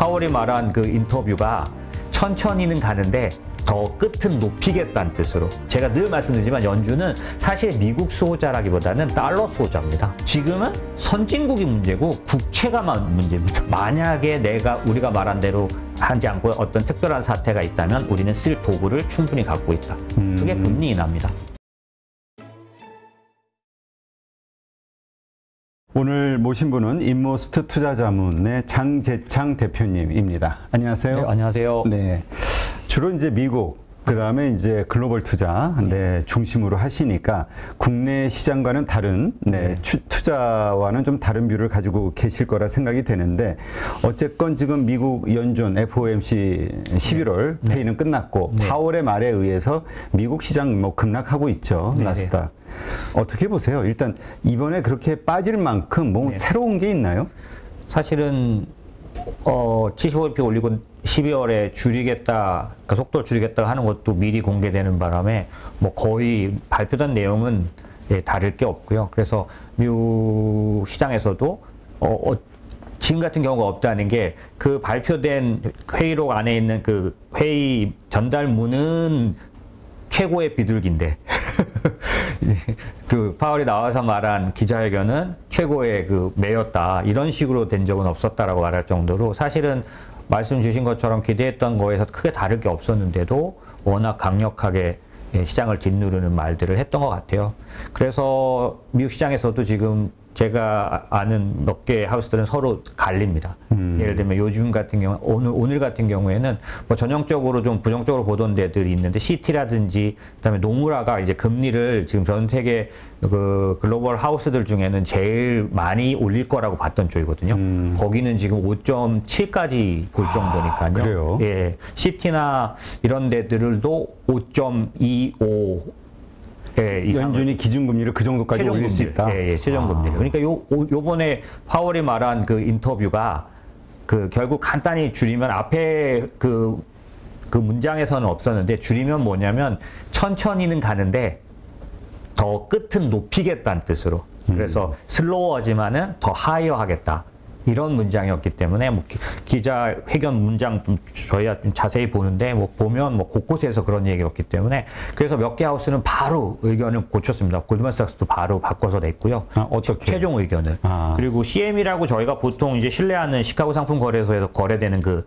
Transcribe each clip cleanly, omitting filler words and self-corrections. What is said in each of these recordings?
파월이 말한 그 인터뷰가 천천히는 가는데 더 끝은 높이겠다는 뜻으로, 제가 늘 말씀드리지만 연준은 사실 미국 수호자라기보다는 달러 수호자입니다. 지금은 선진국이 문제고 국채가 문제입니다. 만약에 우리가 말한 대로 하지 않고 어떤 특별한 사태가 있다면 우리는 쓸 도구를 충분히 갖고 있다. 그게 금리 인하입니다. 오늘 모신 분은 인모스트 투자자문의 장재창 대표님입니다. 안녕하세요. 네, 안녕하세요. 네. 주로 이제 미국, 그 다음에 이제 글로벌 투자 중심으로 하시니까 국내 시장과는 다른 투자와는 좀 다른 뷰를 가지고 계실 거라 생각이 되는데, 어쨌건 지금 미국 연준 FOMC 11월 회의는 끝났고 4월의 말에 의해서 미국 시장 뭐 급락하고 있죠. 나스닥. 어떻게 보세요? 일단 이번에 그렇게 빠질 만큼 뭐 새로운 게 있나요? 사실은 75bp 올리고 12월에 줄이겠다, 그 속도를 줄이겠다 하는 것도 미리 공개되는 바람에 뭐 거의 발표된 내용은 다를 게 없고요. 그래서 미국 시장에서도 지금 같은 경우가 없다는 게, 그 발표된 회의록 안에 있는 그 회의 전달문은 최고의 비둘기인데 그 파월이 나와서 말한 기자회견은 최고의 그 매였다, 이런 식으로 된 적은 없었다라고 말할 정도로, 사실은 말씀 주신 것처럼 기대했던 거에서 크게 다를 게 없었는데도 워낙 강력하게 시장을 짓누르는 말들을 했던 것 같아요. 그래서 미국 시장에서도 지금 제가 아는 몇 개의 하우스들은 서로 갈립니다. 예를 들면 요즘 같은 경우, 오늘 같은 경우에는 뭐 전형적으로 좀 부정적으로 보던 데들이 있는데, 시티라든지 그다음에 노무라가 이제 금리를 지금 전 세계 그 글로벌 하우스들 중에는 제일 많이 올릴 거라고 봤던 쪽이거든요. 거기는 지금 5.7까지 볼 정도니까요. 그래요? 예, 시티나 이런 데들도 5.25 연준이 기준금리를 그 정도까지 올릴 수 있다. 예, 최종금리를. 그러니까 요번에 파월이 말한 그 인터뷰가 결국 간단히 줄이면, 앞에 그 문장에서는 없었는데, 줄이면 뭐냐면 천천히는 가는데 더 끝은 높이겠다는 뜻으로. 그래서 슬로워지만은 더 하이어 하겠다, 이런 문장이었기 때문에, 뭐 기자회견 문장 좀 저희가 좀 자세히 보는데, 뭐 보면 뭐 곳곳에서 그런 얘기였기 때문에, 그래서 몇 개 하우스는 바로 의견을 고쳤습니다. 골드만삭스도 바로 바꿔서 냈고요. 어떻게? 최종 의견을. 그리고 CM이라고 저희가 보통 이제 신뢰하는 시카고 상품거래소에서 거래되는 그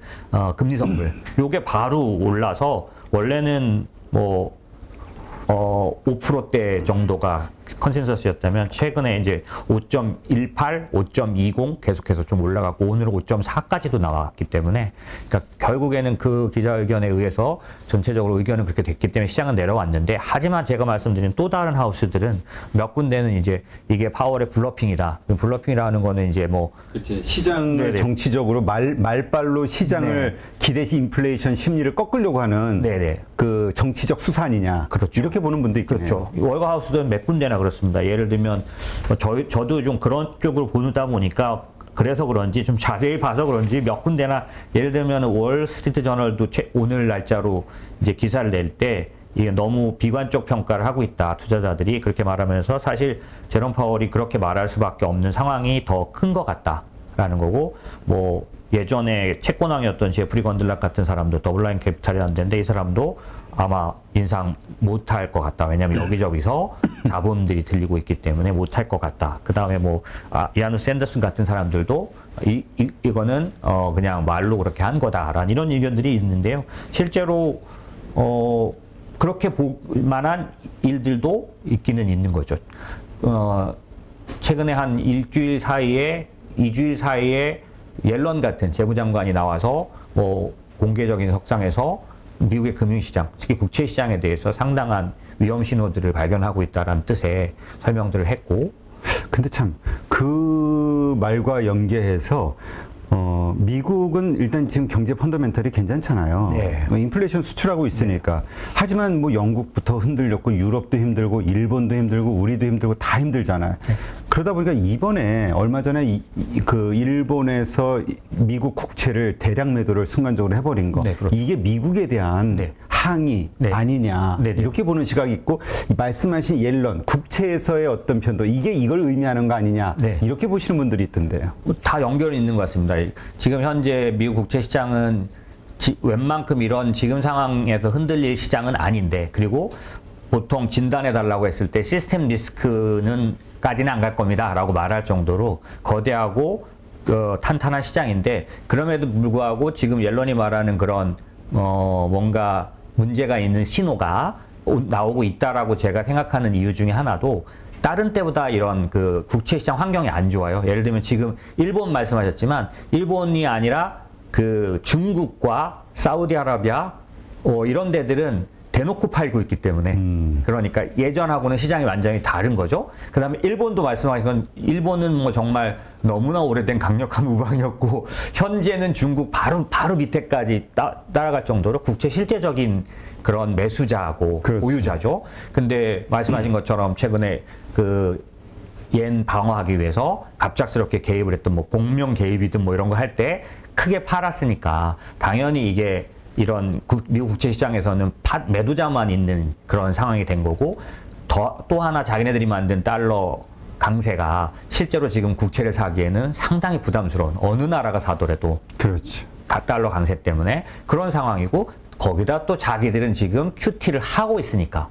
금리 선물, 요게 바로 올라서 원래는 뭐 5%대 정도가 컨센서스였다면, 최근에 이제 5.18, 5.20 계속해서 좀 올라갔고, 오늘은 5.4까지도 나왔기 때문에, 그러니까 결국에는 그 기자회견에 의해서 전체적으로 의견은 그렇게 됐기 때문에 시장은 내려왔는데, 하지만 제가 말씀드린 또 다른 하우스들은 몇 군데는 이제 이게 파월의 블러핑이다. 블러핑이라는 거는 이제 뭐 그치, 시장을 정치적으로 말발로 시장을 기대시 인플레이션 심리를 꺾으려고 하는 그 정치적 수사 아니냐. 그렇죠. 이렇게 보는 분도 있겠네요. 그렇죠. 월가 하우스들은 몇 군데나 그렇습니다. 예를 들면 저도 좀 그런 쪽으로 보다 보니까, 그래서 그런지 좀 자세히 봐서 그런지 몇 군데나, 예를 들면 월스트리트 저널도 오늘 날짜로 이제 기사를 낼 때 이게 너무 비관적 평가를 하고 있다, 투자자들이 그렇게 말하면서, 사실 제롬 파월이 그렇게 말할 수밖에 없는 상황이 더 큰 것 같다라는 거고, 뭐 예전에 채권왕이었던 제프리 건들락 같은 사람도, 더블라인 캐피탈이라는 데인데, 이 사람도 아마 인상 못할 것 같다. 왜냐하면 여기저기서 잡음들이 들리고 있기 때문에 못할 것 같다. 그 다음에 뭐 이아누 샌더슨 같은 사람들도 이거는 그냥 말로 그렇게 한 거다라는 이런 의견들이 있는데요. 실제로 그렇게 볼 만한 일들도 있기는 있는 거죠. 최근에 한 일주일 사이에, 2주일 사이에 옐런 같은 재무장관이 나와서 뭐 공개적인 석상에서 미국의 금융시장, 특히 국채시장에 대해서 상당한 위험 신호들을 발견하고 있다는 뜻의 설명들을 했고, 근데 참 그 말과 연계해서 미국은 일단 지금 경제 펀더멘털이 괜찮잖아요. 인플레이션 수출하고 있으니까. 하지만 뭐 영국부터 흔들렸고, 유럽도 힘들고, 일본도 힘들고, 우리도 힘들고, 다 힘들잖아요. 그러다 보니까 이번에 얼마 전에 그 일본에서 미국 국채를 대량 매도를 순간적으로 해버린 거, 네, 그렇죠. 이게 미국에 대한 네. 항의 네. 아니냐, 네, 네. 이렇게 보는 시각이 있고, 말씀하신 옐런 국채에서의 어떤 편도 이게 이걸 의미하는 거 아니냐, 네. 이렇게 보시는 분들이 있던데요. 다 연결이 있는 것 같습니다. 지금 현재 미국 국채 시장은 웬만큼 이런 지금 상황에서 흔들릴 시장은 아닌데, 그리고 보통 진단해 달라고 했을 때 시스템 리스크는 까지는 안 갈 겁니다 라고 말할 정도로 거대하고 탄탄한 시장인데, 그럼에도 불구하고 지금 옐런이 말하는 그런 뭔가 문제가 있는 신호가 나오고 있다라고 제가 생각하는 이유 중에 하나도, 다른 때보다 이런 그 국채 시장 환경이 안 좋아요. 예를 들면 지금 일본 말씀하셨지만, 일본이 아니라 그 중국과 사우디아라비아 이런 데들은 대놓고 팔고 있기 때문에, 그러니까 예전하고는 시장이 완전히 다른 거죠. 그 다음에 일본도 말씀하신 건, 일본은 뭐 정말 너무나 오래된 강력한 우방이었고, 현재는 중국 바로 밑에까지 따라갈 정도로 국채 실제적인 그런 매수자하고 그렇죠. 보유자죠. 근데 말씀하신 것처럼 최근에 그 옌 방어하기 위해서 갑작스럽게 개입을 했던 뭐 공명 개입이든 뭐 이런 거 할 때 크게 팔았으니까, 당연히 이게 이런 미국 국채 시장에서는 매도자만 있는 그런 상황이 된 거고, 또 하나 자기네들이 만든 달러 강세가 실제로 지금 국채를 사기에는 상당히 부담스러운, 어느 나라가 사더라도 그렇죠. 달러 강세 때문에 그런 상황이고, 거기다 또 자기들은 지금 QT를 하고 있으니까,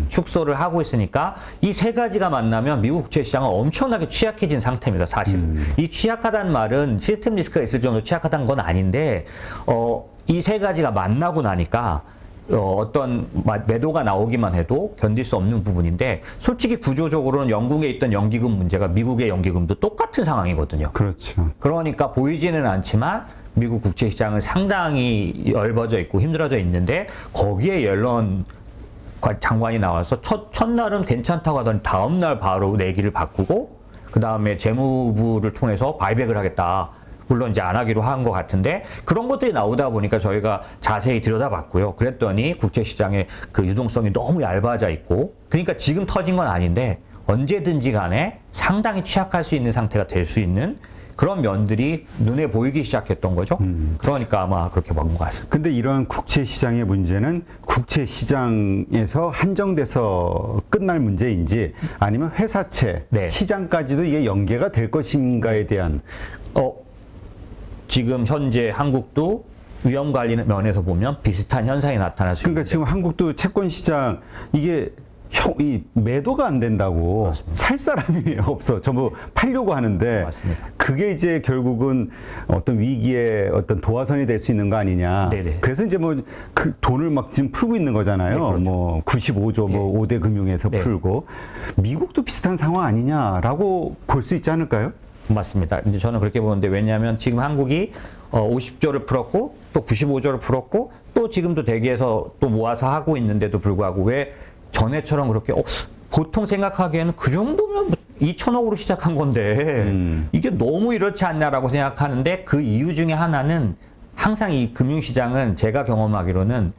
축소를 하고 있으니까, 이 세 가지가 만나면 미국 국채 시장은 엄청나게 취약해진 상태입니다, 사실은. 이 취약하다는 말은 시스템 리스크가 있을 정도로 취약하다는 건 아닌데, 이 세 가지가 만나고 나니까 어떤 매도가 나오기만 해도 견딜 수 없는 부분인데, 솔직히 구조적으로는 영국에 있던 연기금 문제가 미국의 연기금도 똑같은 상황이거든요. 그렇죠. 그러니까 보이지는 않지만 미국 국채 시장은 상당히 열버져 있고 힘들어져 있는데, 거기에 옐런 장관이 나와서 첫날은 괜찮다고 하더니 다음날 바로 내기를 바꾸고, 그 다음에 재무부를 통해서 바이백을 하겠다. 물론 이제 안 하기로 한 것 같은데, 그런 것들이 나오다 보니까 저희가 자세히 들여다봤고요. 그랬더니 국채 시장의 그 유동성이 너무 얇아져 있고, 그러니까 지금 터진 건 아닌데 언제든지 간에 상당히 취약할 수 있는 상태가 될 수 있는 그런 면들이 눈에 보이기 시작했던 거죠. 그러니까 아마 그렇게 먹은 것 같습니다. 근데 이런 국채 시장의 문제는 국채 시장에서 한정돼서 끝날 문제인지, 아니면 회사채 네. 시장까지도 이게 연계가 될 것인가에 대한, 지금 현재 한국도 위험 관리 면에서 보면 비슷한 현상이 나타날 수 그러니까 있는데, 지금 한국도 채권 시장 이게 이 매도가 안 된다고, 맞습니다. 살 사람이 없어. 전부 팔려고 하는데, 맞습니다. 그게 이제 결국은 어떤 위기의 어떤 도화선이 될 수 있는 거 아니냐. 네네. 그래서 이제 뭐 그 돈을 막 지금 풀고 있는 거잖아요. 네, 그렇죠. 뭐 95조 뭐 5대 금융에서 네. 풀고, 미국도 비슷한 상황 아니냐라고 볼 수 있지 않을까요? 맞습니다. 이제 저는 그렇게 보는데, 왜냐하면 지금 한국이 50조를 풀었고 또 95조를 풀었고 또 지금도 대기에서 또 모아서 하고 있는데도 불구하고, 왜 전에처럼 그렇게 보통 생각하기에는 그 정도면 2천억으로 시작한 건데 이게 너무 이렇지 않냐라고 생각하는데, 그 이유 중에 하나는 항상 이 금융시장은 제가 경험하기로는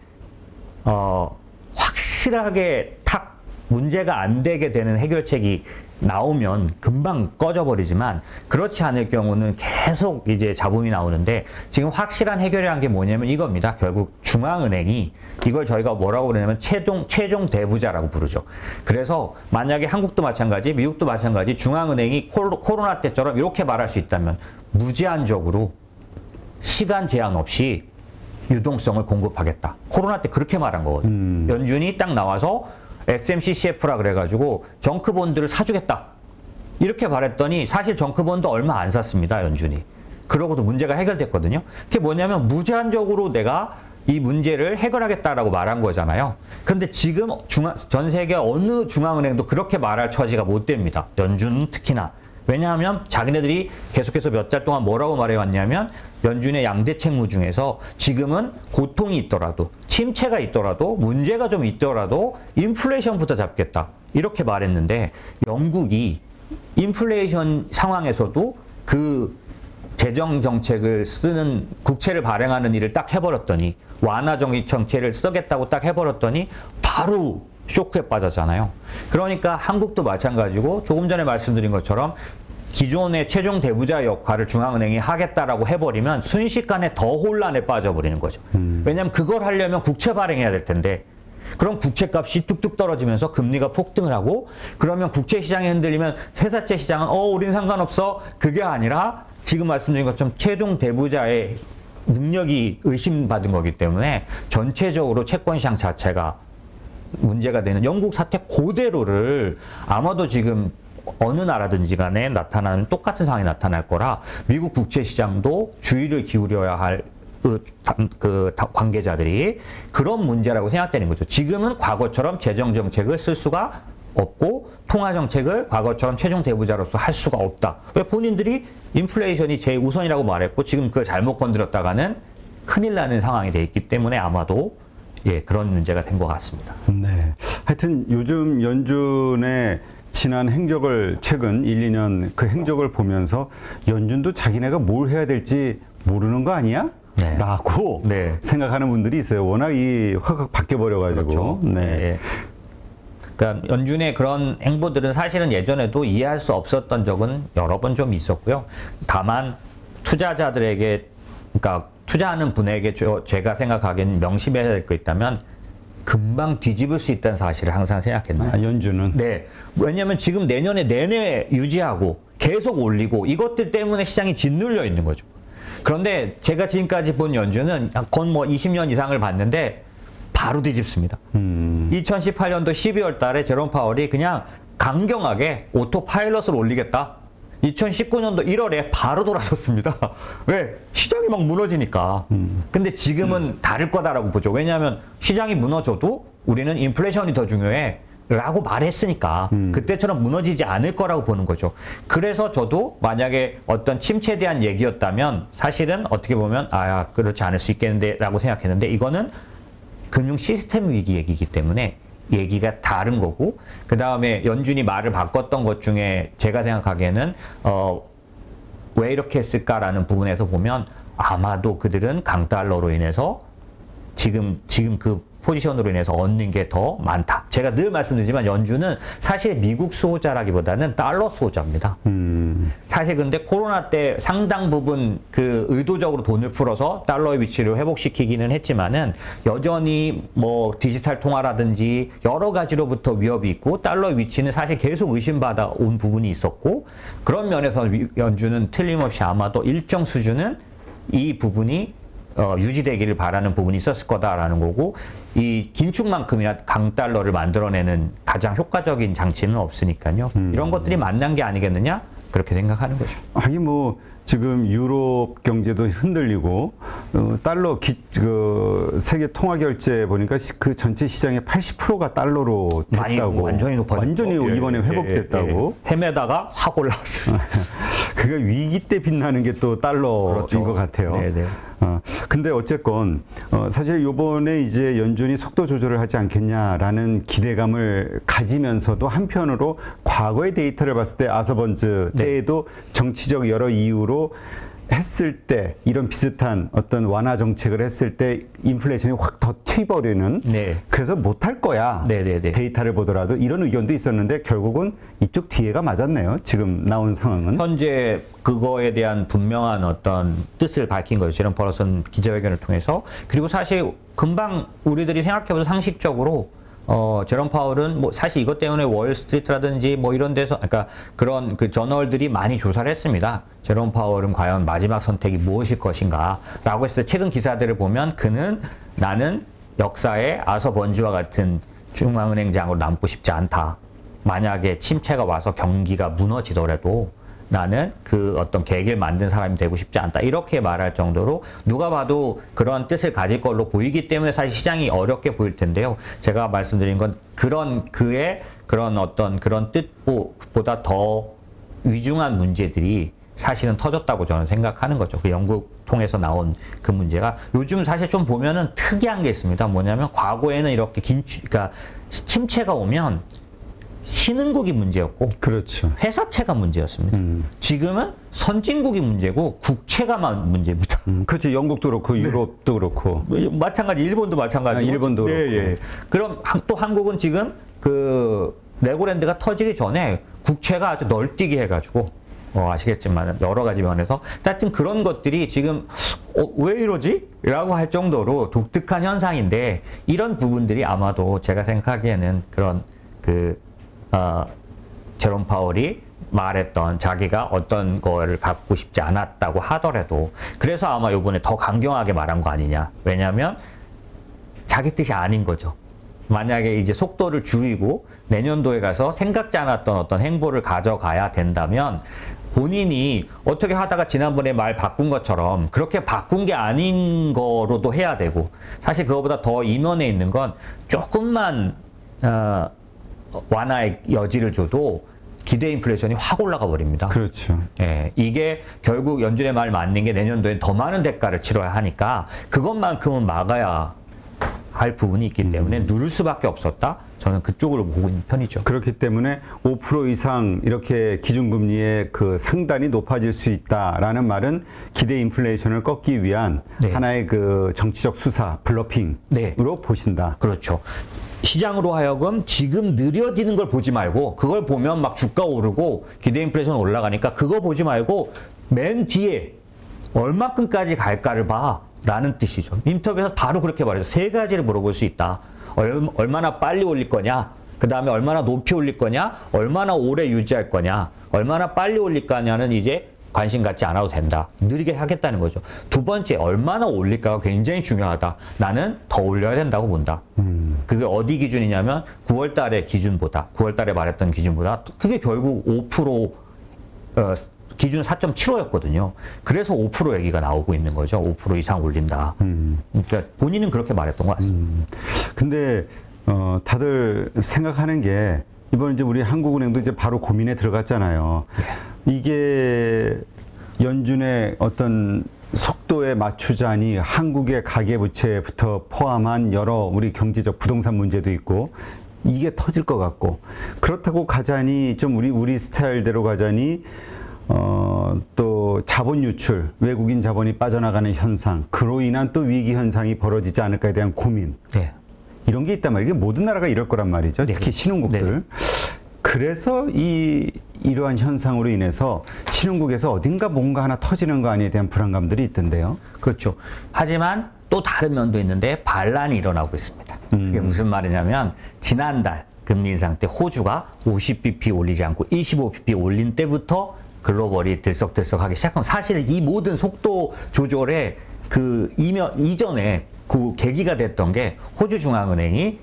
확실하게 탁 문제가 안 되게 되는 해결책이 나오면 금방 꺼져버리지만, 그렇지 않을 경우는 계속 이제 잡음이 나오는데, 지금 확실한 해결이란 게 뭐냐면 이겁니다. 결국 중앙은행이, 이걸 저희가 뭐라고 그러냐면 최종 대부자라고 부르죠. 그래서 만약에 한국도 마찬가지, 미국도 마찬가지, 중앙은행이 코로나 때처럼 이렇게 말할 수 있다면 무제한적으로 시간 제한 없이 유동성을 공급하겠다. 코로나 때 그렇게 말한 거거든요. 연준이 딱 나와서 SMCCF라 그래가지고 정크본드를 사주겠다. 이렇게 말했더니 사실 정크본드 얼마 안 샀습니다, 연준이. 그러고도 문제가 해결됐거든요. 그게 뭐냐면 무제한적으로 내가 이 문제를 해결하겠다라고 말한 거잖아요. 그런데 지금 전 세계 어느 중앙은행도 그렇게 말할 처지가 못 됩니다. 연준은 특히나. 왜냐하면 자기네들이 계속해서 몇 달 동안 뭐라고 말해왔냐면, 연준의 양대 책무 중에서 지금은 고통이 있더라도, 침체가 있더라도, 문제가 좀 있더라도 인플레이션부터 잡겠다. 이렇게 말했는데, 영국이 인플레이션 상황에서도 그 재정 정책을 쓰는, 국채를 발행하는 일을 딱 해버렸더니, 완화 정책을 쓰겠다고 딱 해버렸더니 바로 쇼크에 빠졌잖아요. 그러니까 한국도 마찬가지고 조금 전에 말씀드린 것처럼 기존의 최종 대부자 역할을 중앙은행이 하겠다라고 해버리면 순식간에 더 혼란에 빠져버리는 거죠. 왜냐하면 그걸 하려면 국채 발행해야 될 텐데 그럼 국채값이 뚝뚝 떨어지면서 금리가 폭등을 하고 그러면 국채 시장이 흔들리면 회사채 시장은 우린 상관없어. 그게 아니라 지금 말씀드린 것처럼 최종 대부자의 능력이 의심받은 거기 때문에 전체적으로 채권 시장 자체가 문제가 되는 영국 사태 그대로를 아마도 지금 어느 나라든지 간에 나타나는 똑같은 상황이 나타날 거라 미국 국채 시장도 주의를 기울여야 할 관계자들이 그런 문제라고 생각되는 거죠. 지금은 과거처럼 재정 정책을 쓸 수가 없고 통화 정책을 과거처럼 최종 대부자로서 할 수가 없다. 왜 본인들이 인플레이션이 제일 우선이라고 말했고 지금 그걸 잘못 건드렸다가는 큰일 나는 상황이 돼 있기 때문에 아마도 그런 문제가 된 것 같습니다. 네. 하여튼 요즘 연준의 지난 행적을 최근 1, 2년 그 행적을 보면서 연준도 자기네가 뭘 해야 될지 모르는 거 아니야? 네. 라고 네. 생각하는 분들이 있어요. 워낙 이 확 바뀌어버려가지고. 그렇죠. 네. 그러니까 연준의 그런 행보들은 사실은 예전에도 이해할 수 없었던 적은 여러 번 좀 있었고요. 다만 투자자들에게, 그러니까 투자하는 분에게 제가 생각하기에는 명심해야 될 거 있다면 금방 뒤집을 수 있다는 사실을 항상 생각했나요? 연준은? 네. 왜냐하면 지금 내년에 내내 유지하고 계속 올리고 이것들 때문에 시장이 짓눌려 있는 거죠. 그런데 제가 지금까지 본 연준은 건 뭐 20년 이상을 봤는데 바로 뒤집습니다. 2018년도 12월 달에 제롬 파월이 그냥 강경하게 오토 파일럿을 올리겠다. 2019년도 1월에 바로 돌아섰습니다. 왜? 시장이 막 무너지니까. 근데 지금은 다를 거다라고 보죠. 왜냐하면 시장이 무너져도 우리는 인플레이션이 더 중요해. 라고 말했으니까 그때처럼 무너지지 않을 거라고 보는 거죠. 그래서 저도 만약에 어떤 침체에 대한 얘기였다면 사실은 어떻게 보면 그렇지 않을 수 있겠는데 라고 생각했는데 이거는 금융 시스템 위기 얘기이기 때문에 얘기가 다른 거고 그 다음에 연준이 말을 바꿨던 것 중에 제가 생각하기에는 왜 이렇게 했을까라는 부분에서 보면 아마도 그들은 강달러로 인해서 지금 그 포지션으로 인해서 얻는 게 더 많다. 제가 늘 말씀드리지만 연준은 사실 미국 수호자라기보다는 달러 수호자입니다. 사실 근데 코로나 때 상당 부분 그 의도적으로 돈을 풀어서 달러의 위치를 회복시키기는 했지만은 여전히 뭐 디지털 통화라든지 여러 가지로부터 위협이 있고 달러의 위치는 사실 계속 의심받아 온 부분이 있었고 그런 면에서 연준은 틀림없이 아마도 일정 수준은 이 부분이 유지되기를 바라는 부분이 있었을 거다라는 거고 이 긴축만큼이나 강달러를 만들어내는 가장 효과적인 장치는 없으니까요. 이런 것들이 만난 게 아니겠느냐? 그렇게 생각하는 거죠. 아니 뭐 지금 유럽 경제도 흔들리고 달러 세계 통화 결제 보니까 그 전체 시장의 80%가 달러로 됐다고. 완전히 높아졌죠. 완전히 이번에 회복됐다고. 헤매다가 확 올라왔어요. 그게 위기 때 빛나는 게 또 달러인 그렇죠. 것 같아요. 네네. 근데 어쨌건 사실 요번에 이제 연준이 속도 조절을 하지 않겠냐라는 기대감을 가지면서도 한편으로 과거의 데이터를 봤을 때 아서번즈 때에도 정치적 여러 이유로 했을 때 이런 비슷한 어떤 완화 정책을 했을 때 인플레이션이 확 더 튀버리는 그래서 못할 거야. 데이터를 보더라도 이런 의견도 있었는데 결국은 이쪽 뒤에가 맞았네요. 지금 나온 상황은. 현재 그거에 대한 분명한 어떤 뜻을 밝힌 거죠. 제롬 파월은 기자회견을 통해서. 그리고 사실 금방 우리들이 생각해보면 상식적으로 제롬 파월은 뭐 사실 이것 때문에 월스트리트라든지 뭐 이런 데서 그러니까 그런 그 저널들이 많이 조사를 했습니다. 제롬 파월은 과연 마지막 선택이 무엇일 것인가 라고 했을 때 최근 기사들을 보면 그는 나는 역사에 아서번즈와 같은 중앙은행장으로 남고 싶지 않다. 만약에 침체가 와서 경기가 무너지더라도 나는 그 어떤 계획을 만든 사람이 되고 싶지 않다. 이렇게 말할 정도로 누가 봐도 그런 뜻을 가질 걸로 보이기 때문에 사실 시장이 어렵게 보일 텐데요. 제가 말씀드린 건 그의 그런 어떤 그런 뜻보다 더 위중한 문제들이 사실은 터졌다고 저는 생각하는 거죠. 그 영국 통해서 나온 그 문제가 요즘 사실 좀 보면은 특이한 게 있습니다. 뭐냐면 과거에는 이렇게 그러니까 침체가 오면 신흥국이 문제였고 그렇죠. 회사채가 문제였습니다. 지금은 선진국이 문제고 국채가 문제입니다. 그렇죠. 영국도 그렇고 유럽도 그렇고. 마찬가지, 일본도 마찬가지고. 일본도 네, 그렇고. 예. 그럼 또 한국은 지금 그 레고랜드가 터지기 전에 국채가 아주 널뛰기 해가지고 아시겠지만 여러 가지 면에서 하여튼 그런 것들이 지금 왜 이러지? 라고 할 정도로 독특한 현상인데 이런 부분들이 아마도 제가 생각하기에는 그런 제롬 파월이 말했던 자기가 어떤 거를 갖고 싶지 않았다고 하더라도 그래서 아마 이번에 더 강경하게 말한 거 아니냐. 왜냐하면 자기 뜻이 아닌 거죠. 만약에 이제 속도를 줄이고 내년도에 가서 생각지 않았던 어떤 행보를 가져가야 된다면 본인이 어떻게 하다가 지난번에 말 바꾼 것처럼 그렇게 바꾼 게 아닌 거로도 해야 되고 사실 그거보다 더 이면에 있는 건 조금만 완화의 여지를 줘도 기대 인플레이션이 확 올라가 버립니다. 그렇죠. 예, 이게 결국 연준의 말 맞는 게 내년도에 더 많은 대가를 치러야 하니까 그것만큼은 막아야 할 부분이 있기 때문에 누를 수밖에 없었다. 저는 그쪽으로 보고 있는 편이죠. 그렇기 때문에 5% 이상 이렇게 기준금리의 그 상단이 높아질 수 있다라는 말은 기대 인플레이션을 꺾기 위한 네. 하나의 그 정치적 수사, 블러핑으로 네. 보신다. 그렇죠. 시장으로 하여금 지금 느려지는 걸 보지 말고 그걸 보면 막 주가 오르고 기대 인플레이션 올라가니까 그거 보지 말고 맨 뒤에 얼마큼까지 갈까를 봐 라는 뜻이죠. 인터뷰에서 바로 그렇게 말해서 세 가지를 물어볼 수 있다. 얼마나 빨리 올릴 거냐, 그 다음에 얼마나 높이 올릴 거냐, 얼마나 오래 유지할 거냐, 얼마나 빨리 올릴 거냐는 이제 관심 갖지 않아도 된다. 느리게 하겠다는 거죠. 두 번째, 얼마나 올릴까가 굉장히 중요하다. 나는 더 올려야 된다고 본다. 그게 어디 기준이냐면 9월 달의 기준보다, 9월 달에 말했던 기준보다 그게 결국 5% 기준 4.75였거든요. 그래서 5% 얘기가 나오고 있는 거죠. 5% 이상 올린다. 그러니까 본인은 그렇게 말했던 것 같습니다. 근데 다들 생각하는 게 이번 이제 우리 한국은행도 이제 바로 고민에 들어갔잖아요. 이게 연준의 어떤 속도에 맞추자니 한국의 가계부채부터 포함한 여러 우리 경제적 부동산 문제도 있고 이게 터질 것 같고 그렇다고 가자니 좀 우리 스타일대로 가자니 또 자본 유출, 외국인 자본이 빠져나가는 현상, 그로 인한 또 위기 현상이 벌어지지 않을까에 대한 고민. 네. 이런 게 있단 말이에요. 이게 모든 나라가 이럴 거란 말이죠. 네. 특히 신흥국들. 네. 그래서 이러한 현상으로 인해서 신흥국에서 어딘가 뭔가 하나 터지는 거 아니에 대한 불안감들이 있던데요. 그렇죠. 하지만 또 다른 면도 있는데 반란이 일어나고 있습니다. 그게 무슨 말이냐면 지난달 금리 인상 때 호주가 50bp 올리지 않고 25bp 올린 때부터 글로벌이 들썩들썩하기 시작한 사실 이 모든 속도 조절의 이전에 그 계기가 됐던 게 호주 중앙은행이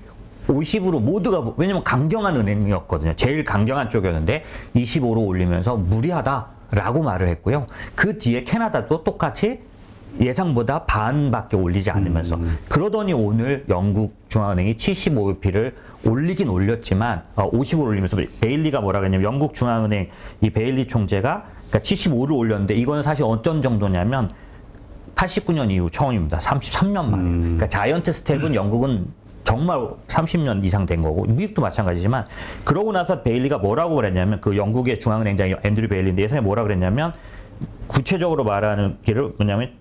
50으로 모두가 왜냐면 강경한 은행이었거든요. 제일 강경한 쪽이었는데 25로 올리면서 무리하다라고 말을 했고요. 그 뒤에 캐나다도 똑같이 예상보다 반밖에 올리지 않으면서 그러더니 오늘 영국 중앙은행이 75bp를 올리긴 올렸지만 50을 올리면서 베일리가 뭐라 그랬냐면 영국 중앙은행 이 베일리 총재가 그러니까 75를 올렸는데 이거는 사실 어떤 정도냐면 89년 이후 처음입니다. 33년 만에. 그러니까 자이언트 스텝은 영국은 정말 30년 이상 된 거고 미국도 마찬가지지만 그러고 나서 베일리가 뭐라고 그랬냐면 그 영국의 중앙은행장이 앤드류 베일리인데 예전에 뭐라고 그랬냐면 구체적으로 말하는 게를 뭐냐면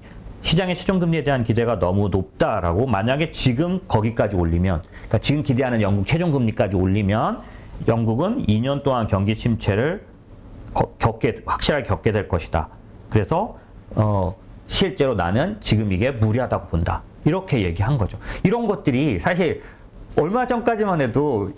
시장의 최종금리에 대한 기대가 너무 높다라고 만약에 지금 거기까지 올리면 그러니까 지금 기대하는 영국 최종금리까지 올리면 영국은 2년 동안 경기 침체를 확실하게 겪게 될 것이다. 그래서 실제로 나는 지금 이게 무리하다고 본다. 이렇게 얘기한 거죠. 이런 것들이 사실 얼마 전까지만 해도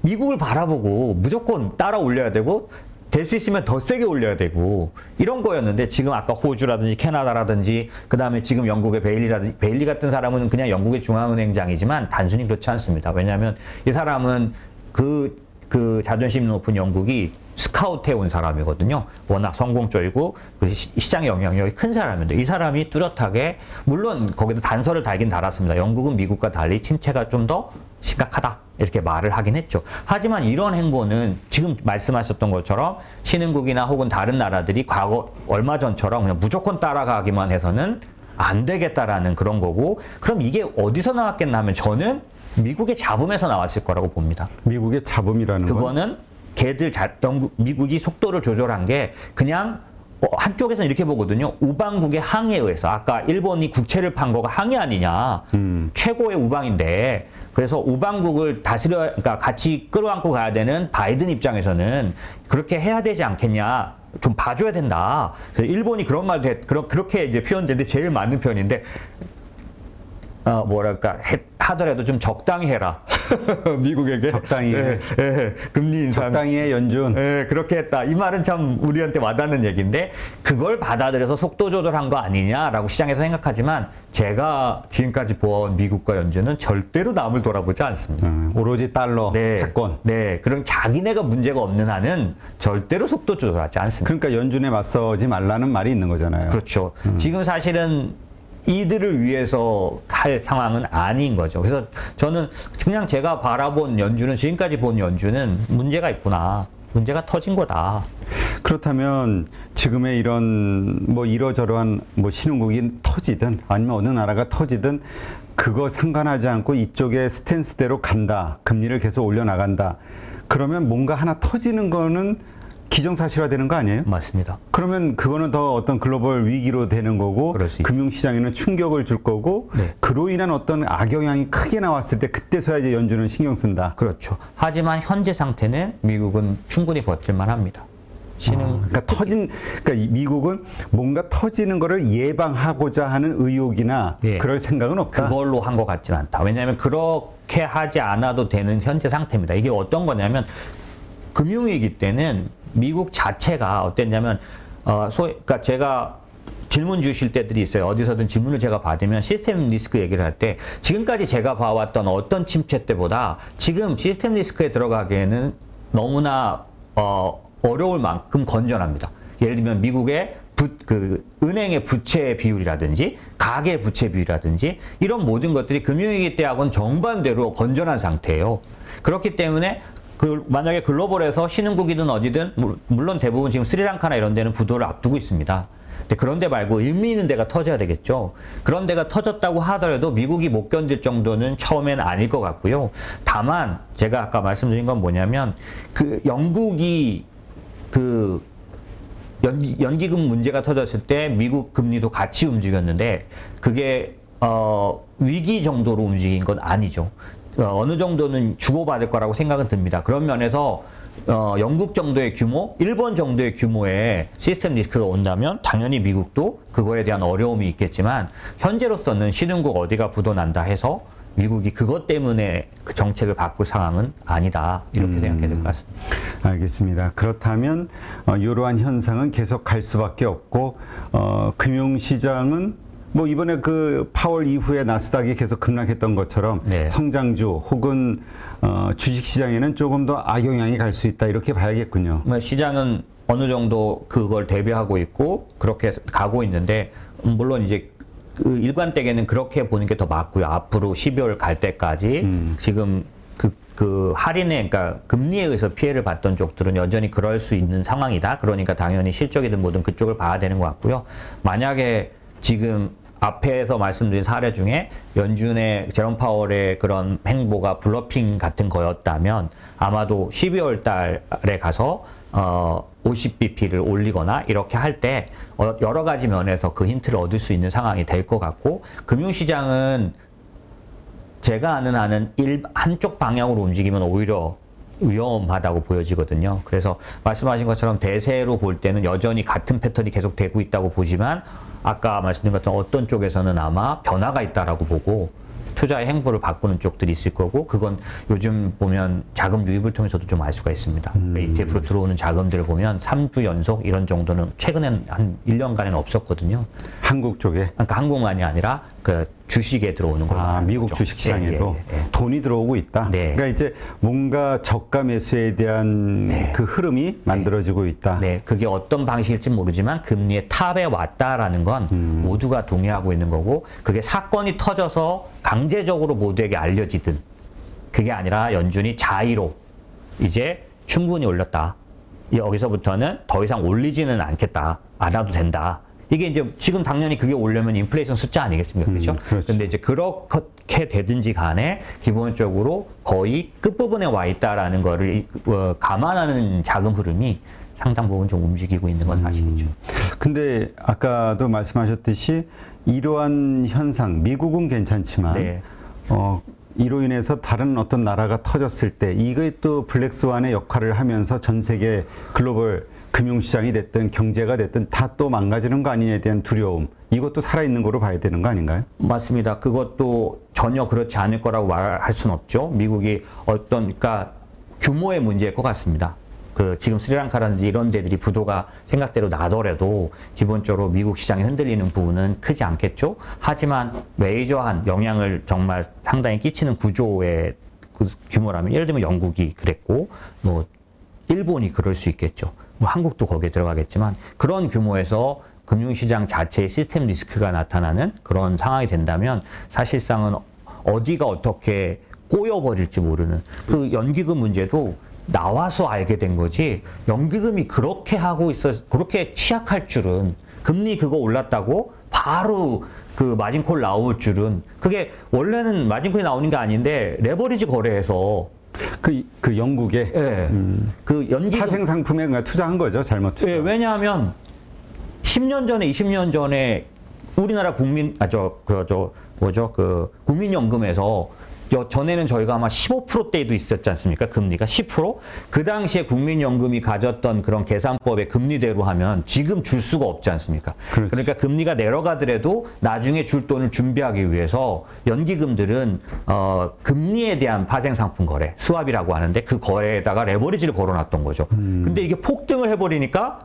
미국을 바라보고 무조건 따라 올려야 되고 될 수 있으면 더 세게 올려야 되고 이런 거였는데 지금 아까 호주라든지 캐나다라든지 그 다음에 지금 영국의 베일리 같은 사람은 그냥 영국의 중앙은행장이지만 단순히 그렇지 않습니다. 왜냐하면 이 사람은 그 자존심 높은 영국이 스카우트해 온 사람이거든요. 워낙 성공적이고 시장의 영향력이 큰 사람인데 이 사람이 뚜렷하게 물론 거기도 단서를 달긴 달았습니다. 영국은 미국과 달리 침체가 좀 더 심각하다 이렇게 말을 하긴 했죠. 하지만 이런 행보는 지금 말씀하셨던 것처럼 신흥국이나 혹은 다른 나라들이 과거 얼마 전처럼 그냥 무조건 따라가기만 해서는 안 되겠다라는 그런 거고 그럼 이게 어디서 나왔겠나 하면 저는 미국의 잡음에서 나왔을 거라고 봅니다. 미국의 잡음이라는 건? 그거는 걔들 미국이 속도를 조절한 게 그냥 한쪽에서는 이렇게 보거든요. 우방국의 항의에 의해서 아까 일본이 국채를 판 거가 항의 아니냐. 최고의 우방인데 그래서 우방국을 그러니까 같이 끌어안고 가야 되는 바이든 입장에서는 그렇게 해야 되지 않겠냐. 좀 봐줘야 된다. 그래서 일본이 그런 말도 그렇게 이제 표현되는데 제일 맞는 표현인데 뭐랄까 하더라도 좀 적당히 해라. 미국에게 적당히 해. 금리 인상 적당히 해 연준. 그렇게 했다. 이 말은 참 우리한테 와닿는 얘기인데 그걸 받아들여서 속도 조절한 거 아니냐라고 시장에서 생각하지만 제가 지금까지 본 미국과 연준은 절대로 남을 돌아보지 않습니다. 오로지 달러 패권. 네, 그런 자기네가 문제가 없는 한은 절대로 속도 조절하지 않습니다. 그러니까 연준에 맞서지 말라는 말이 있는 거잖아요. 그렇죠. 지금 사실은 이들을 위해서 할 상황은 아닌 거죠. 그래서 저는 그냥 제가 바라본 연준은 지금까지 본 연준은 문제가 있구나. 문제가 터진 거다. 그렇다면 지금의 이런 뭐 이러저러한 뭐 신흥국이 터지든 아니면 어느 나라가 터지든 그거 상관하지 않고 이쪽의 스탠스대로 간다. 금리를 계속 올려나간다. 그러면 뭔가 하나 터지는 거는 기정사실화되는 거 아니에요? 맞습니다. 그러면 그거는 더 어떤 글로벌 위기로 되는 거고 금융시장에는 충격을 줄 거고 그로 인한 어떤 악영향이 크게 나왔을 때 그때서야 이제 연준은 신경 쓴다. 그렇죠. 하지만 현재 상태는 미국은 충분히 버틸만 합니다. 그러니까 그러니까 미국은 뭔가 터지는 거를 예방하고자 하는 의욕이나 그럴 생각은 없다. 그걸로 한 것 같지는 않다. 왜냐하면 그렇게 하지 않아도 되는 현재 상태입니다. 이게 어떤 거냐면 금융위기 때는 미국 자체가 어땠냐면 그러니까 제가 질문 주실 때들이 있어요. 어디서든 질문을 제가 받으면 시스템 리스크 얘기를 할 때 지금까지 제가 봐왔던 어떤 침체 때보다 지금 시스템 리스크에 들어가기에는 너무나 어려울 만큼 건전합니다. 예를 들면 미국의 은행의 부채 비율이라든지 가계 부채 비율이라든지 이런 모든 것들이 금융위기 때하고는 정반대로 건전한 상태예요. 그렇기 때문에 만약에 글로벌에서 신흥국이든 어디든 물론 대부분 지금 스리랑카나 이런 데는 부도를 앞두고 있습니다. 근데 그런 데 말고 의미 있는 데가 터져야 되겠죠. 그런 데가 터졌다고 하더라도 미국이 못 견딜 정도는 처음엔 아닐 것 같고요. 다만 제가 아까 말씀드린 건 뭐냐면 영국이 연기금 문제가 터졌을 때 미국 금리도 같이 움직였는데 그게 위기 정도로 움직인 건 아니죠. 어느 정도는 주고받을 거라고 생각은 듭니다. 그런 면에서 영국 정도의 규모, 일본 정도의 규모의 시스템 리스크가 온다면 당연히 미국도 그거에 대한 어려움이 있겠지만 현재로서는 신흥국 어디가 부도난다 해서 미국이 그것 때문에 그 정책을 바꿀 상황은 아니다. 이렇게 생각해야 될 것 같습니다. 알겠습니다. 그렇다면 이러한 현상은 계속 갈 수밖에 없고 금융시장은 뭐 이번에 그 파월 이후에 나스닥이 계속 급락했던 것처럼 성장주 혹은 주식시장에는 조금 더 악영향이 갈 수 있다 이렇게 봐야겠군요. 시장은 어느 정도 그걸 대비하고 있고 그렇게 가고 있는데 물론 이제 일관되게는 그렇게 보는 게 더 맞고요. 앞으로 12월 갈 때까지 지금 할인에, 그러니까 금리에 의해서 피해를 봤던 쪽들은 여전히 그럴 수 있는 상황이다. 그러니까 당연히 실적이든 뭐든 그쪽을 봐야 되는 것 같고요. 만약에 지금 앞에서 말씀드린 사례 중에 연준의 제롬 파월의 그런 행보가 블러핑 같은 거였다면 아마도 12월 달에 가서 50bp를 올리거나 이렇게 할 때 여러 가지 면에서 그 힌트를 얻을 수 있는 상황이 될 것 같고 금융시장은 제가 아는 한은 한쪽 방향으로 움직이면 오히려 위험하다고 보여지거든요. 그래서 말씀하신 것처럼 대세로 볼 때는 여전히 같은 패턴이 계속 되고 있다고 보지만 아까 말씀드린 것처럼 어떤 쪽에서는 아마 변화가 있다라고 보고 투자의 행보를 바꾸는 쪽들이 있을 거고 그건 요즘 보면 자금 유입을 통해서도 좀 알 수가 있습니다. ETF로 들어오는 자금들을 보면 3주 연속 이런 정도는 최근엔 한 1년간에는 없었거든요. 한국 쪽에? 그러니까 한국만이 아니라 그 주식에 들어오는 거. 미국 주식시장에도 돈이 들어오고 있다. 그러니까 이제 뭔가 저가 매수에 대한 그 흐름이 만들어지고 있다. 그게 어떤 방식일지 모르지만 금리의 탑에 왔다라는 건 모두가 동의하고 있는 거고 그게 사건이 터져서 강제적으로 모두에게 알려지든 그게 아니라 연준이 자의로 이제 충분히 올렸다. 여기서부터는 더 이상 올리지는 않겠다. 안 와도 된다. 이게 이제 지금 당연히 그게 오려면 인플레이션 숫자 아니겠습니까? 그렇죠? 근데 이제 그렇게 되든지 간에 기본적으로 거의 끝부분에 와 있다라는 거를 감안하는 자금 흐름이 상당 부분 좀 움직이고 있는 건 사실이죠. 근데 아까도 말씀하셨듯이 이러한 현상, 미국은 괜찮지만 네. 이로 인해서 다른 어떤 나라가 터졌을 때 이게 또 블랙스완의 역할을 하면서 전 세계 글로벌 금융시장이 됐든 경제가 됐든 다 또 망가지는 거 아니냐에 대한 두려움, 이것도 살아있는 거로 봐야 되는 거 아닌가요? 맞습니다. 그것도 전혀 그렇지 않을 거라고 말할 수는 없죠. 미국이 그러니까 규모의 문제일 것 같습니다. 지금 스리랑카라든지 이런 데들이 부도가 생각대로 나더라도 기본적으로 미국 시장이 흔들리는 부분은 크지 않겠죠. 하지만 메이저한 영향을 정말 상당히 끼치는 구조의 그 규모라면, 예를 들면 영국이 그랬고 뭐 일본이 그럴 수 있겠죠. 뭐 한국도 거기에 들어가겠지만, 그런 규모에서 금융시장 자체의 시스템 리스크가 나타나는 그런 상황이 된다면 사실상은 어디가 어떻게 꼬여버릴지 모르는, 그 연기금 문제도 나와서 알게 된 거지, 연기금이 그렇게 하고 그렇게 취약할 줄은, 금리 그거 올랐다고 바로 그 마진콜 나올 줄은, 그게 원래는 마진콜이 나오는 게 아닌데 레버리지 거래해서 그 영국에 예, 그 연기금 파생 상품에 투자한 거죠, 잘못 투자. 예, 왜냐하면 10년 전에 20년 전에 우리나라 국민연금에서 전에는 저희가 아마 15%대도 있었지 않습니까? 금리가 10%? 그 당시에 국민연금이 가졌던 그런 계산법의 금리대로 하면 지금 줄 수가 없지 않습니까? 그렇지. 그러니까 금리가 내려가더라도 나중에 줄 돈을 준비하기 위해서 연기금들은 금리에 대한 파생상품 거래, 스왑이라고 하는데 그 거래에다가 레버리지를 걸어놨던 거죠. 근데 이게 폭등을 해버리니까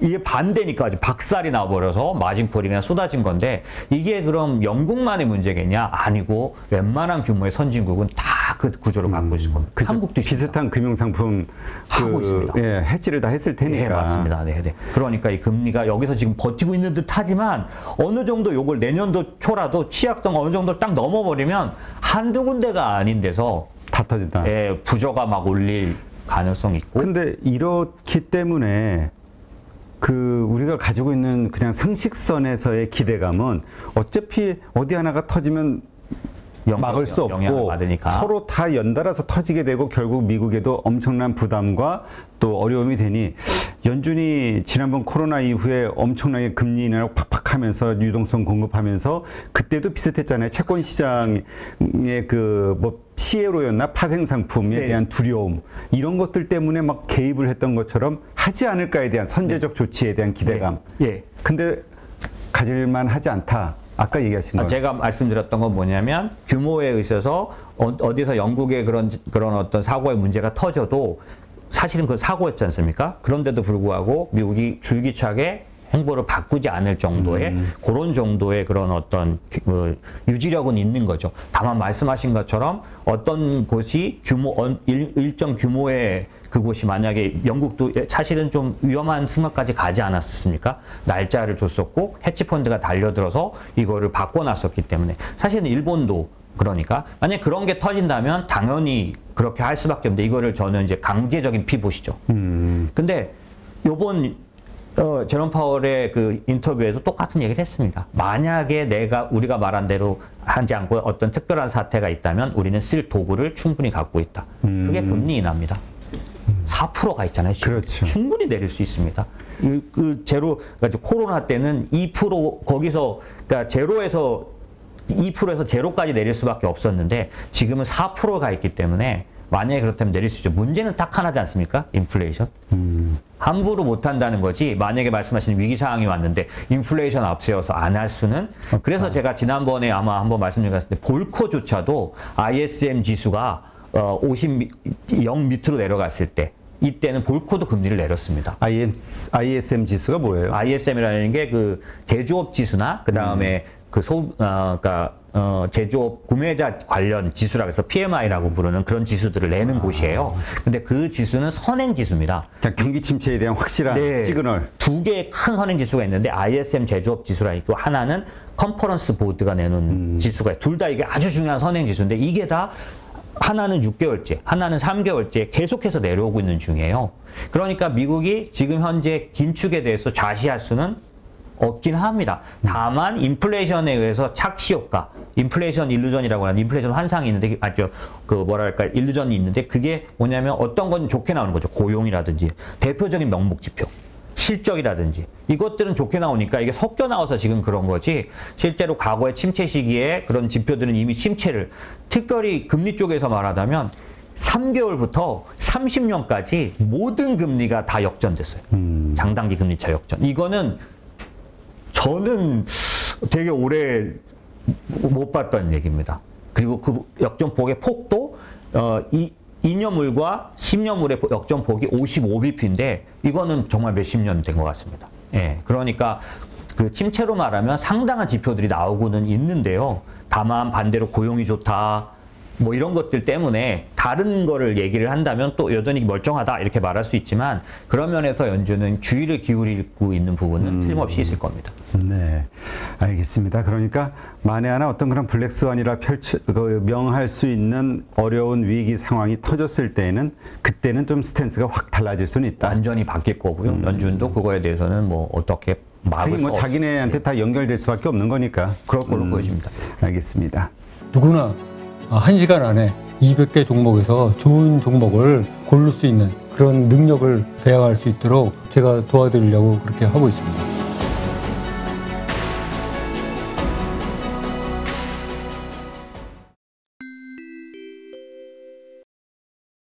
이게 반대니까 아주 박살이 나버려서 마진콜이 그냥 쏟아진 건데, 이게 그럼 영국만의 문제겠냐? 아니고 웬만한 규모의 선진국은 다 그 구조를 갖고 있을 겁니다. 그쵸. 한국도 있습니다. 비슷한 금융상품 하고 있습니다. 예, 해지를 다 했을 테니까. 네, 맞습니다. 네, 네. 그러니까 이 금리가 여기서 지금 버티고 있는 듯 하지만 어느 정도 요걸 내년도 초라도 취약성 어느 정도 딱 넘어버리면 한두 군데가 아닌 데서 다 터진다. 예, 부저가 막 올릴 가능성이 있고. 근데 이렇기 때문에 우리가 가지고 있는 그냥 상식선에서의 기대감은 어차피 어디 하나가 터지면 막을 수 없고 서로 다 연달아서 터지게 되고 결국 미국에도 엄청난 부담과 또 어려움이 되니, 연준이 지난번 코로나 이후에 엄청나게 금리 인하를 팍팍 하면서 유동성 공급하면서 그때도 비슷했잖아요. 채권 시장의 시혜로였나 파생 상품에 대한 두려움, 이런 것들 때문에 막 개입을 했던 것처럼 하지 않을까에 대한 선제적 조치에 대한 기대감. 근데 가질만 하지 않다. 아까 얘기하신 거. 제가 말씀드렸던 건 뭐냐면, 규모에 있어서 어디서 영국의 그런 어떤 사고의 문제가 터져도 사실은 그 사고였지 않습니까? 그런데도 불구하고 미국이 줄기차게 행보를 바꾸지 않을 정도의 그런 정도의 그런 어떤 유지력은 있는 거죠. 다만 말씀하신 것처럼 어떤 곳이 일정 규모의 그곳이 만약에, 영국도 사실은 좀 위험한 순간까지 가지 않았습니까? 날짜를 줬었고 헤지펀드가 달려들어서 이거를 바꿔놨었기 때문에. 사실은 일본도 그러니까 만약에 그런 게 터진다면 당연히 그렇게 할 수밖에 없는데, 이거를 저는 이제 강제적인 피봇이죠. 근데 요번 제롬 파월의 그 인터뷰에서 똑같은 얘기를 했습니다. 만약에 우리가 말한 대로 하지 않고 어떤 특별한 사태가 있다면 우리는 쓸 도구를 충분히 갖고 있다. 그게 금리 인하입니다. 4%가 있잖아요. 그렇죠. 충분히 내릴 수 있습니다. 그러니까 코로나 때는 2% 거기서, 그러니까 제로에서 2%에서 제로까지 내릴 수밖에 없었는데 지금은 4%가 있기 때문에 만약에 그렇다면 내릴 수 있죠. 문제는 딱 하나지 않습니까? 인플레이션. 함부로 못한다는 거지, 만약에 말씀하신 위기 상황이 왔는데 인플레이션 앞세워서 안 할 수는. 그래서 제가 지난번에 아마 한번 말씀드렸을 때 볼코조차도 ISM 지수가 0 밑으로 내려갔을 때, 이때는 볼코도 금리를 내렸습니다. ISM 지수가 뭐예요? ISM이라는 게 그 제조업 지수나 그 다음에 제조업 구매자 관련 지수라고 해서 PMI라고 부르는 그런 지수들을 내는 곳이에요. 근데 그 지수는 선행 지수입니다. 경기 침체에 대한 확실한 시그널. 두 개의 큰 선행 지수가 있는데 ISM 제조업 지수라 있고, 하나는 컨퍼런스 보드가 내놓은 지수가 있어요. 둘 다 이게 아주 중요한 선행 지수인데, 이게 다 하나는 6개월째, 하나는 3개월째 계속해서 내려오고 있는 중이에요. 그러니까 미국이 지금 현재 긴축에 대해서 좌시할 수는 없긴 합니다. 다만 인플레이션에 의해서 착시 효과, 인플레이션 일루전이라고 하는 인플레이션 환상이 있는데, 일루전이 있는데, 그게 뭐냐면 어떤 건 좋게 나오는 거죠. 고용이라든지 대표적인 명목 지표. 실적이라든지 이것들은 좋게 나오니까 이게 섞여 나와서 지금 그런 거지, 실제로 과거의 침체 시기에 그런 지표들은 이미 침체를, 특별히 금리 쪽에서 말하자면 3개월부터 30년까지 모든 금리가 다 역전됐어요. 장단기 금리차 역전. 이거는 저는 되게 오래 못 봤던 얘기입니다. 그리고 그 역전폭의 폭도 2년물과 10년물의 역전폭이 55bp인데 이거는 정말 몇십 년 된 것 같습니다. 예, 그러니까 그 침체로 말하면 상당한 지표들이 나오고는 있는데요. 다만 반대로 고용이 좋다, 뭐 이런 것들 때문에 다른 거를 얘기를 한다면 또 여전히 멀쩡하다 이렇게 말할 수 있지만, 그런 면에서 연준은 주의를 기울이고 있는 부분은 틀림없이 있을 겁니다. 네, 알겠습니다. 그러니까 만에 하나 어떤 그런 블랙스완이라 명할 수 있는 어려운 위기 상황이 터졌을 때에는 그때는 좀 스탠스가 확 달라질 수는 있다. 완전히 바뀔 거고요. 연준도 그거에 대해서는 뭐 어떻게 막을 수 없이 자기네한테 다 연결될 수밖에 없는 거니까 그럴 걸로 보여집니다. 알겠습니다. 누구나 1시간 안에 200개 종목에서 좋은 종목을 고를 수 있는 그런 능력을 배양할 수 있도록 제가 도와드리려고 그렇게 하고 있습니다.